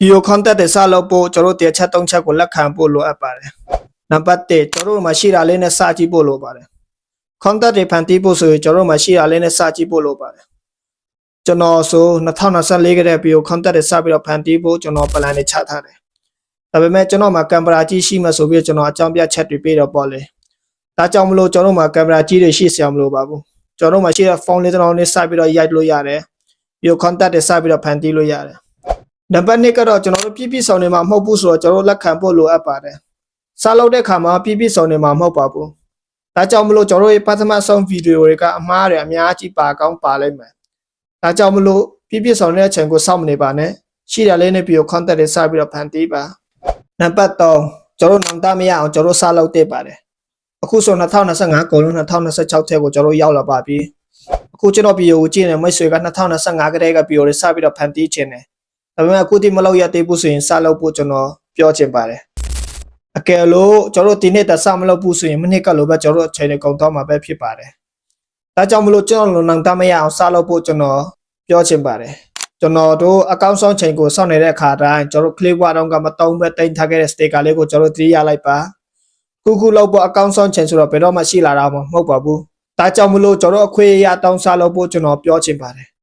Bio contact တဲ့စလုပ်ဖို့ကျွန်တော်တို့တရားချက်၃ချက်ကိုလက်ခံဖို့လိုအပ်ပါတယ်။နံပါတ်1ကျွန်တော်တို့မှာရှိတာလေးနဲ့စကြည့်ဖို့လိုပါတယ်။ contact တွေဖန်တီးဖို့ဆိုရင်ကျွန်တော်တို့မှာရှိတာလေးနဲ့စကြည့်ဖို့လိုပါတယ်။ကျွန်တော်ဆို2024ကတည်းက Bio contact တွေစပြီးတော့ဖန်တီးဖို့ကျွန်တော် plan တွေချထားတယ်။ဒါပေမဲ့ကျွန်တော်မှာကင်မရာကြီးရှိမှဆိုပြီးကျွန်တော်အကြောင်းပြချက်တွေပေးတော့ပေါ့လေ။ဒါကြောင့်မလို့ကျွန်တော်မှာကင်မရာကြီးတွေရှိစရာမလိုပါဘူး။ကျွန်တော်မှာရှိတဲ့ဖုန်းလေးတစ်လုံးနဲ့စပြီးတော့ရိုက်လို့ရတယ်။ Bio contact တွေစပြီးတော့ဖန်တီးလို့ရတယ်။နံပါတ်2ကတော့ကျွန်တော်တို့ပြည့်စုံနေမှာမဟုတ်ဘူးဆိုတော့ကျွန်တော်လက်ခံဖို့လိုအပ်ပါတယ်။စလုပ်တဲ့ခါမှာပြည့်စုံနေမှာမဟုတ်ပါဘူး။ဒါကြောင့်မလို့ကျွန်တော်ရဲ့ပထမဆုံးဗီဒီယိုတွေကအမှားတွေအများကြီးပါကောင်းပါလိမ့်မယ်။ဒါကြောင့်မလို့ပြည့်စုံတဲ့အချိန်ကိုစောင့်မနေပါနဲ့။ရှိတာလေးနဲ့ပြီးတော့ contact တွေစပြီးတော့ဖန်တီးပါ။နံပါတ်3ကျွန်တော်နောင်တမရအောင်ကျွန်တော်စလုပ်တက်ပါတယ်။အခုဆို2025ကုန်လုံး2026ထဲကိုကျွန်တော်ရောက်လာပါပြီ။အခုကျွန်တော်ဗီဒီယိုကိုကြည့်နေမိတ်ဆွေက2025ကတည်းကဗီဒီယိုတွေစပြီးတော့ဖန်တီးခြင်းတယ်။ဒါပေမဲ့အခုဒီမလောက်ရသေးဘူးဆိုရင်စလုပ်ဖို့ကျွန်တော်ပြောချင်ပါတယ်။အကယ်လို့ကျွန်တော်ဒီနေ့တစမလုပ်ဘူးဆိုရင်မနေ့ကလိုပဲကျွန်တော်အချိန်တွေကုန်သွားမှာပဲဖြစ်ပါတယ်။ဒါကြောင့်မလို့ကျွန်တော်နောင်တမရအောင်စလုပ်ဖို့ကျွန်တော်ပြောချင်ပါတယ်။ကျွန်တော်တို့အကောင့်ဆောင်ချိန်ကိုစောင့်နေတဲ့အခါတိုင်းကျွန်တော် clip ဝါတော့ကမတုံးပဲတင်ထားခဲ့တဲ့ sticker လေးကိုကျွန်တော်သတိရလိုက်ပါ။ခုလောက်ပေါ်အကောင့်ဆောင်ချိန်ဆိုတော့ဘယ်တော့မှရှိလာတာမဟုတ်ပါဘူး။ဒါကြောင့်မလို့ကျွန်တော်အခွင့်အရေးအတောင်းစလုပ်ဖို့ကျွန်တော်ပြောချင်ပါတယ်